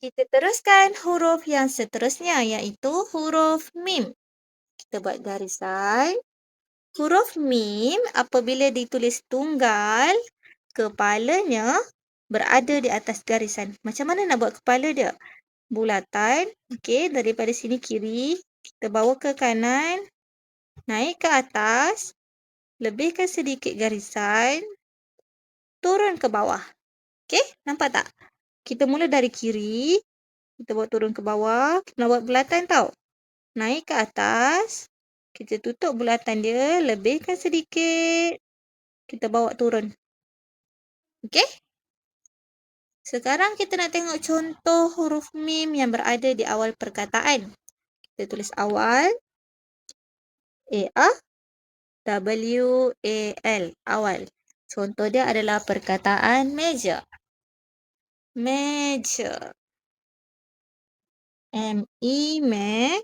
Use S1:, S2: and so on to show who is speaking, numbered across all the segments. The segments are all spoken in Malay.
S1: Kita teruskan huruf yang seterusnya iaitu huruf mim. Kita buat garisan. Huruf mim apabila ditulis tunggal, kepalanya berada di atas garisan. Macam mana nak buat kepala dia? Bulatan. Okey, daripada sini kiri, kita bawa ke kanan, naik ke atas, lebihkan sedikit garisan, turun ke bawah. Okey, nampak tak? Kita mula dari kiri, kita bawa turun ke bawah. Kita nak buat bulatan tau. Naik ke atas, kita tutup bulatan dia, lebihkan sedikit, kita bawa turun. Okey? Sekarang kita nak tengok contoh huruf mim yang berada di awal perkataan. Kita tulis awal, A-A-W-A-L, awal. Contoh dia adalah perkataan meja. Meja. M-E-Me,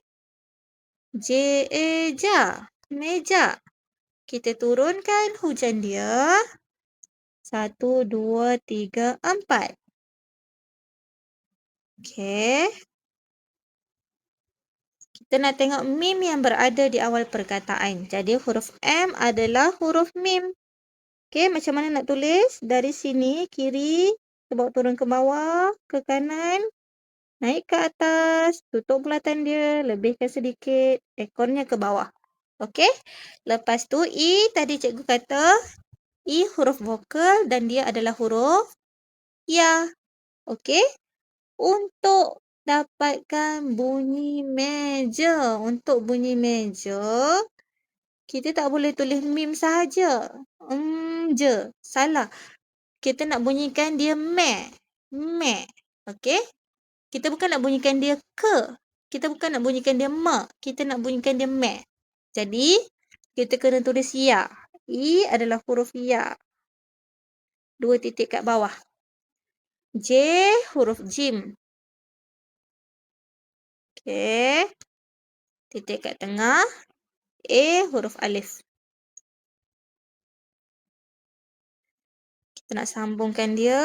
S1: J-A, ja. Meja. Kita turunkan hujan dia. 1, 2, 3, 4. Okey. Kita nak tengok mim yang berada di awal perkataan. Jadi huruf M adalah huruf mim. Okey, macam mana nak tulis? Dari sini, kiri, kita bawa turun ke bawah, ke kanan, naik ke atas, tutup bulatan dia, lebihkan sedikit, ekornya ke bawah. Okey? Lepas tu, I tadi cikgu kata, I huruf vokal dan dia adalah huruf ya. Okey? Untuk dapatkan bunyi meja. Untuk bunyi meja, kita tak boleh tulis mim sahaja. Je. Salah. Kita nak bunyikan dia me. Me. Okey? Kita bukan nak bunyikan dia ke. Kita bukan nak bunyikan dia ma. Kita nak bunyikan dia me. Jadi, kita kena tulis ya. I adalah huruf ya. 2 titik kat bawah. J, huruf jim. Okey. Titik kat tengah. A, huruf alif. Kita nak sambungkan dia.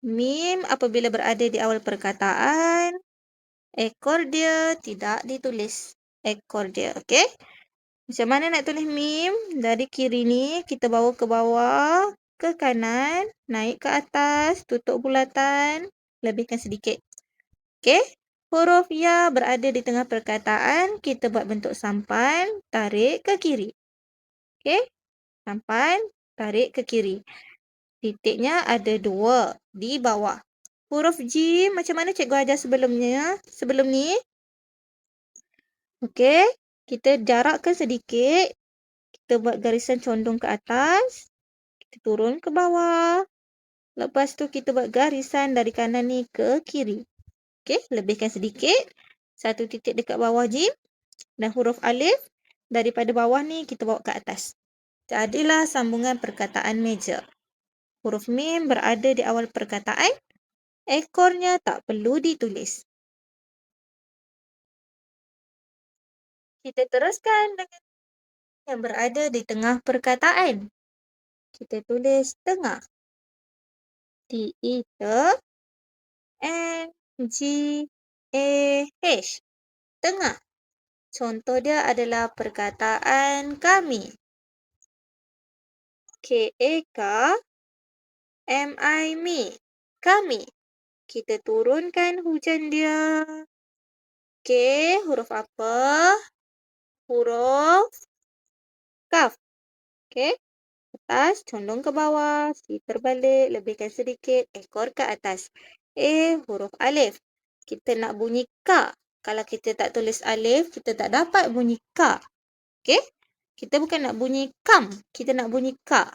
S1: Mim apabila berada di awal perkataan, ekor dia tidak ditulis. Ekor dia, okey? Macam mana nak tulis mim? Dari kiri ni, kita bawa ke bawah, ke kanan, naik ke atas, tutup bulatan, lebihkan sedikit. Okey? Huruf ya berada di tengah perkataan, kita buat bentuk sampan, tarik ke kiri. Okey? Sampan, tarik ke kiri. Titiknya ada 2 di bawah. Huruf J macam mana cikgu ajar sebelum ni. Okey, kita jarakkan sedikit. Kita buat garisan condong ke atas. Kita turun ke bawah. Lepas tu kita buat garisan dari kanan ni ke kiri. Okey, lebihkan sedikit. 1 titik dekat bawah J. Dan huruf alif daripada bawah ni kita bawa ke atas. Jadilah sambungan perkataan meja. Huruf mim berada di awal perkataan. Ekornya tak perlu ditulis. Kita teruskan dengan yang berada di tengah perkataan. Kita tulis tengah. T-E-N-G-A-H. Tengah. Contoh dia adalah perkataan kami. K-A-K-M-I-Me. Kami. Kita turunkan hujan dia. K, huruf apa? Huruf kaf. Okey. Atas, condong ke bawah. Si terbalik, lebihkan sedikit. Ekor ke atas. A, huruf alif. Kita nak bunyi ka. Kalau kita tak tulis alif, kita tak dapat bunyi ka. Okey. Kita bukan nak bunyi kam. Kita nak bunyi ka.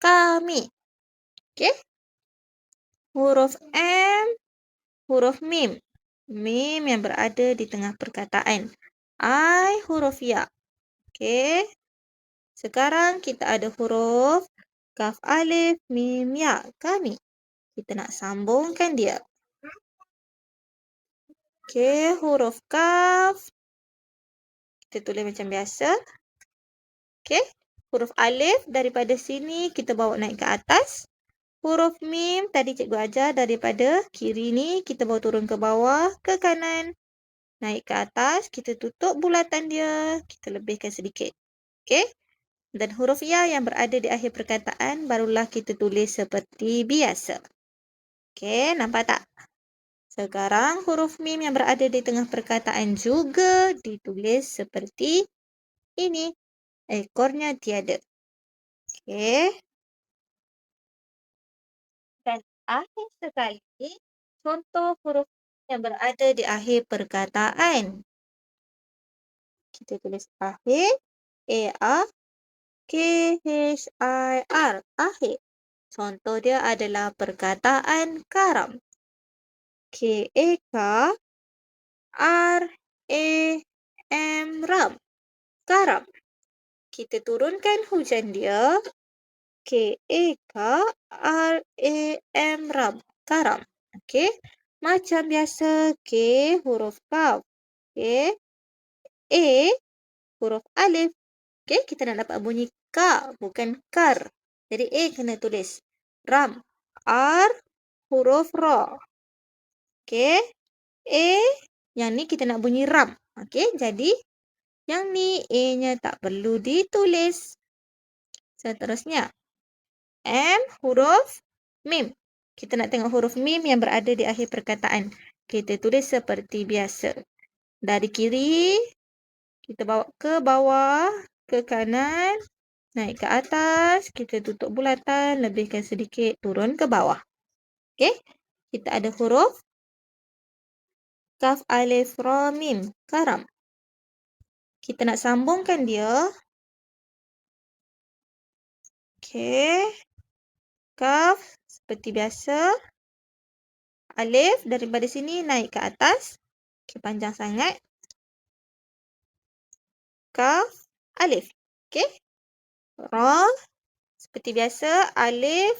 S1: Kami. Okey. Huruf M, huruf mim. Mim yang berada di tengah perkataan. I, huruf ya. Okey. Sekarang kita ada huruf kaf alif mim ya. Kami. Kita nak sambungkan dia. Okey, huruf kaf. Kita tulis macam biasa. Okey. Huruf alif daripada sini kita bawa naik ke atas. Huruf mim tadi cikgu ajar daripada kiri ni kita bawa turun ke bawah, ke kanan. Naik ke atas, kita tutup bulatan dia, kita lebihkan sedikit. Okey? Dan huruf ya yang berada di akhir perkataan barulah kita tulis seperti biasa. Okey, nampak tak? Sekarang huruf mim yang berada di tengah perkataan juga ditulis seperti ini. Ekornya tiada. Okey. Dan akhir sekali, contoh huruf yang berada di akhir perkataan. Kita tulis akhir, A-R-K-H-I-R, akhir. Contoh dia adalah perkataan karam. K-A-R-A-M, ram. Karam. Kita turunkan hujan dia. K-A-K-R-A-M, ram. Karam. Okey. Macam biasa, K huruf kaf. Okey. A huruf alif. Okey, kita nak dapat bunyi ka, bukan kar. Jadi A kena tulis ram. R huruf ra. Okey. A yang ni kita nak bunyi ram. Okey, jadi yang ni A-nya tak perlu ditulis. Seterusnya, M huruf mim. Kita nak tengok huruf mim yang berada di akhir perkataan. Kita tulis seperti biasa. Dari kiri, kita bawa ke bawah, ke kanan, naik ke atas, kita tutup bulatan, lebihkan sedikit, turun ke bawah. Okey, kita ada huruf kaf, alif, ra, mim, karam. Kita nak sambungkan dia. Okey, kaf seperti biasa. Alif daripada sini naik ke atas. Okey, panjang sangat. Kaf, alif. Okey. Ra, seperti biasa, alif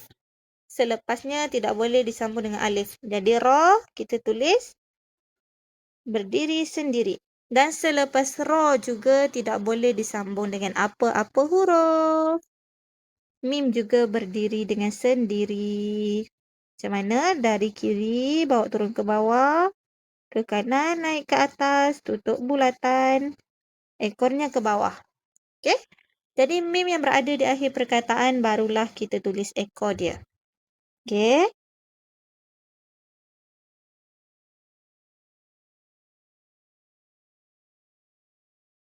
S1: selepasnya tidak boleh disambung dengan alif. Jadi ra kita tulis berdiri sendiri. Dan selepas ra juga tidak boleh disambung dengan apa-apa huruf. Mim juga berdiri dengan sendiri. Macam mana? Dari kiri bawa turun ke bawah, ke kanan naik ke atas, tutup bulatan, ekornya ke bawah. Okey? Jadi mim yang berada di akhir perkataan barulah kita tulis ekor dia. Okey?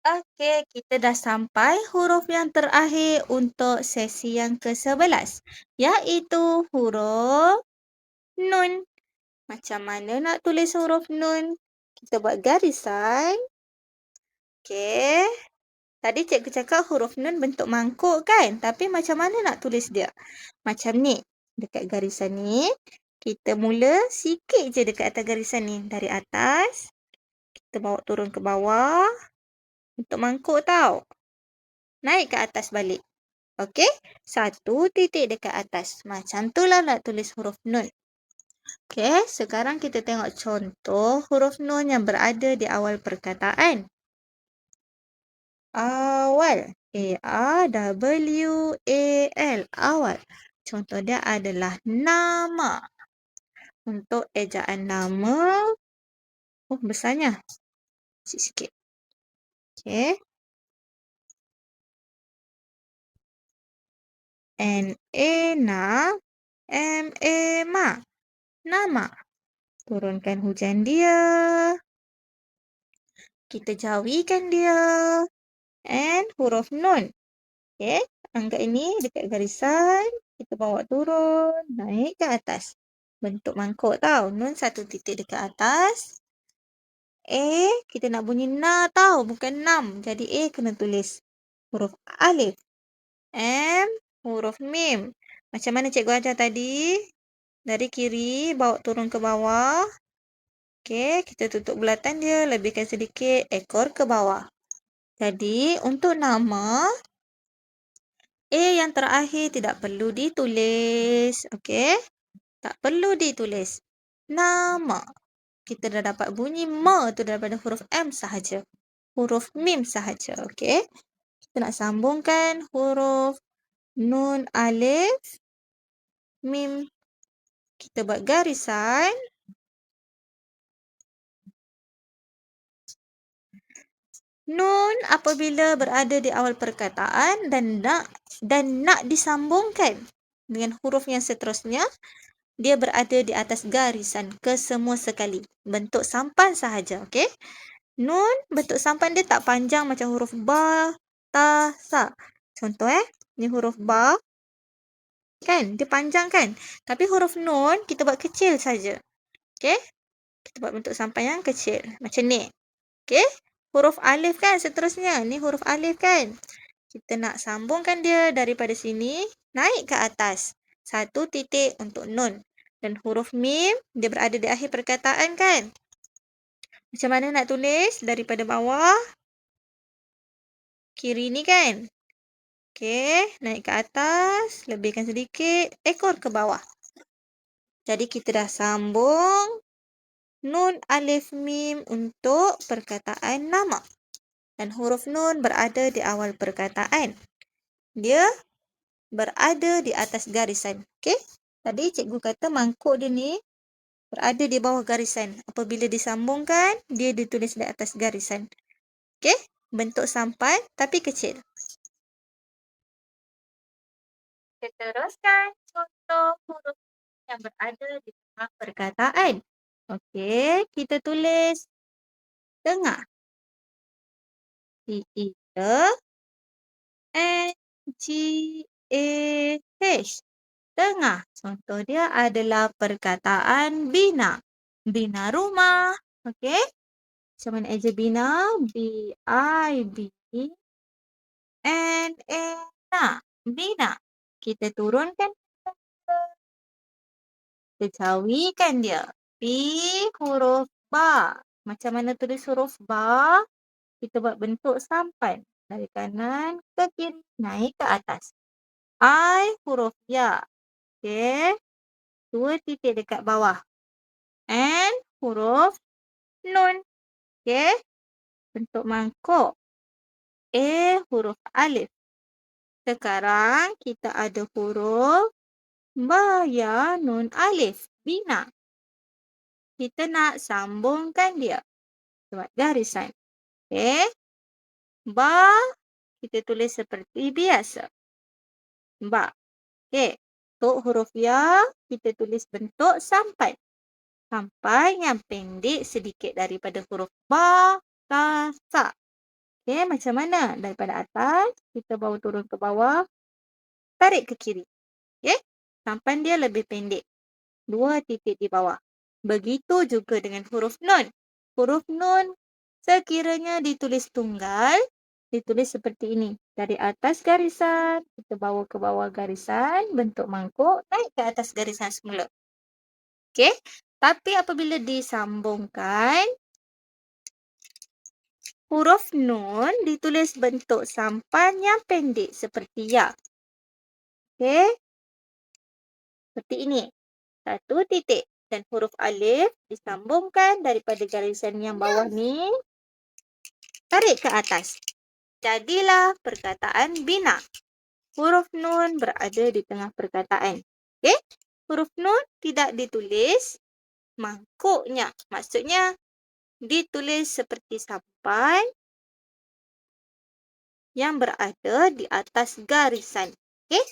S1: Okey, kita dah sampai huruf yang terakhir untuk sesi yang ke-11, iaitu huruf nun. Macam mana nak tulis huruf nun? Kita buat garisan. Okey. Tadi cikgu cakap huruf nun bentuk mangkuk kan? Tapi macam mana nak tulis dia? Macam ni. Dekat garisan ni, kita mula sikit je dekat atas garisan ni. Dari atas, kita bawa turun ke bawah. Bentuk mangkuk tau. Naik ke atas balik. Okey? Satu titik dekat atas. Macam tu lah nak tulis huruf nun. Okey, sekarang kita tengok contoh huruf nun yang berada di awal perkataan. Awal. A-R-W-A-L. Awal. Contoh dia adalah nama. Untuk ejaan nama. Oh, besarnya. Sikit-sikit. Okey. N-A, na. M-A, ma. Nama. Turunkan hujan dia. Kita jauhikan dia. And huruf nun. Okey. Anggap ini dekat garisan. Kita bawa turun. Naik ke atas. Bentuk mangkuk tau. Nun satu titik dekat atas. A, kita nak bunyi na tau. Bukan nam. Jadi A kena tulis huruf alif. M, huruf mim. Macam mana cikgu ajar tadi? Dari kiri, bawa turun ke bawah. Okey, kita tutup bulatan dia. Lebihkan sedikit ekor ke bawah. Jadi, untuk nama, A yang terakhir tidak perlu ditulis. Okey? Tak perlu ditulis. Nama. Kita dah dapat bunyi ma tu daripada huruf M sahaja. Huruf mim sahaja. Okey? Kita nak sambungkan huruf nun alif, mim. Kita buat garisan. Nun apabila berada di awal perkataan dan nak disambungkan dengan huruf yang seterusnya, dia berada di atas garisan kesemua sekali. Bentuk sampan sahaja, okey? Nun bentuk sampan dia tak panjang macam huruf ba, ta, sa. Contoh ni huruf ba kan, dia panjang kan? Tapi huruf nun kita buat kecil saja. Okey? Kita buat bentuk sampan yang kecil macam ni. Okey? Huruf alif kan seterusnya. Ni huruf alif kan. Kita nak sambungkan dia daripada sini naik ke atas. 1 titik untuk nun. Dan huruf mim dia berada di akhir perkataan kan. Macam mana nak tulis? Daripada bawah. Kiri ni kan. Okey. Naik ke atas. Lebihkan sedikit. Ekor ke bawah. Jadi kita dah sambung nun alif mim untuk perkataan nama. Dan huruf nun berada di awal perkataan. Dia berada di atas garisan. Okey? Tadi cikgu kata mangkuk dia ni berada di bawah garisan. Apabila disambungkan, dia ditulis di atas garisan. Okey? Bentuk sampan tapi kecil. Kita teruskan contoh huruf yang berada di tengah perkataan. Okey, kita tulis tengah. T-E-N-G-A-H. Tengah. Contoh dia adalah perkataan bina. Bina rumah. Okey. Macam mana eja bina? B-I-B-N-A. Bina. Kita turunkan. Kita cawikan dia. B huruf ba. Macam mana tulis huruf ba? Kita buat bentuk sampan. Dari kanan ke kiri, naik ke atas. I huruf ya. Okey. 2 titik dekat bawah. N huruf nun. Okey. Bentuk mangkuk. A huruf alif. Sekarang kita ada huruf ba, ya, nun, alif. Bina. Kita nak sambungkan dia. Buat garisan. Okey. Ba, kita tulis seperti biasa. Ba. Okey. Untuk huruf ya, kita tulis bentuk sampan. Sampai yang pendek sedikit daripada huruf ba, ta, sa. Okey, macam mana? Daripada atas, kita bawa turun ke bawah. Tarik ke kiri. Okey. Sampan dia lebih pendek. 2 titik di bawah. Begitu juga dengan huruf nun. Huruf nun sekiranya ditulis tunggal, ditulis seperti ini. Dari atas garisan, kita bawa ke bawah garisan, bentuk mangkuk, naik ke atas garisan semula. Okey. Tapi apabila disambungkan, huruf nun ditulis bentuk sampan yang pendek seperti ya. Okey. Seperti ini. 1 titik. Dan huruf alif disambungkan daripada garisan yang bawah ni. Tarik ke atas. Jadilah perkataan bina. Huruf nun berada di tengah perkataan. Okey? Huruf nun tidak ditulis mangkuknya. Maksudnya ditulis seperti sampan yang berada di atas garisan. Okey?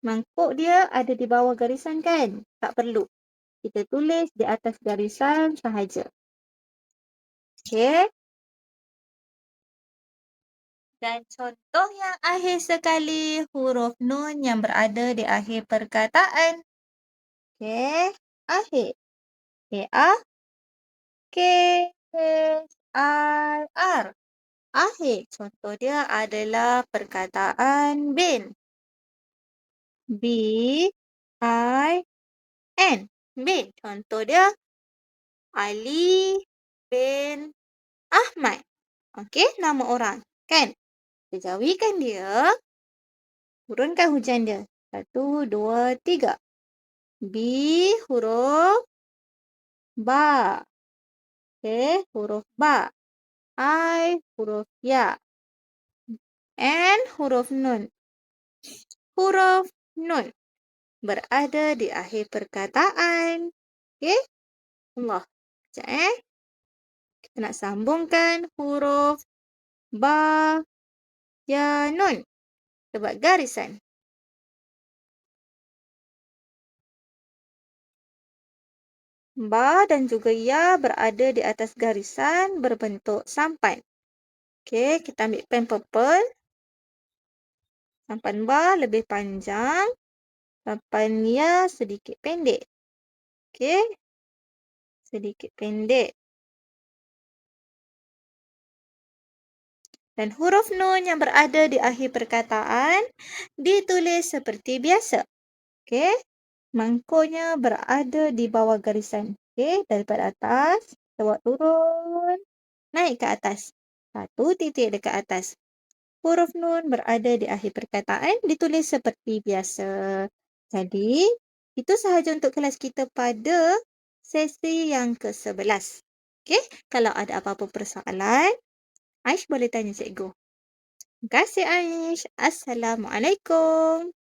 S1: Mangkuk dia ada di bawah garisan kan? Tak perlu. Kita tulis di atas garisan sahaja. Okey? Dan contoh yang akhir sekali, huruf nun yang berada di akhir perkataan. Okey? Akhir. A, K, H, I, R. Akhir. Contoh dia adalah perkataan bin. B, I, N. Bin. Contoh dia Ali bin Ahmad. Okey, nama orang. Kan? Kita jauhikan dia. Turunkan hujan dia. 1, 2, 3. B huruf ba. Okey, huruf ba. I huruf ya. N huruf nun. Huruf nun. berada di akhir perkataan. Okey? Allah. Sekejap. Kita nak sambungkan huruf ba, ya, nun. Kita buat garisan. Ba dan juga ya berada di atas garisan berbentuk sampan. Okey, kita ambil pen purple. Sampan ba lebih panjang. Sampan ya sedikit pendek. Okey. Sedikit pendek. Dan huruf nun yang berada di akhir perkataan ditulis seperti biasa. Okey. Mangkuknya berada di bawah garisan. Okey, daripada atas, kita buat turun, naik ke atas. Satu titik dekat atas. Huruf nun berada di akhir perkataan ditulis seperti biasa. Jadi, itu sahaja untuk kelas kita pada sesi yang ke-11. Okey, kalau ada apa-apa persoalan, Aish boleh tanya cikgu. Terima kasih Aish. Assalamualaikum.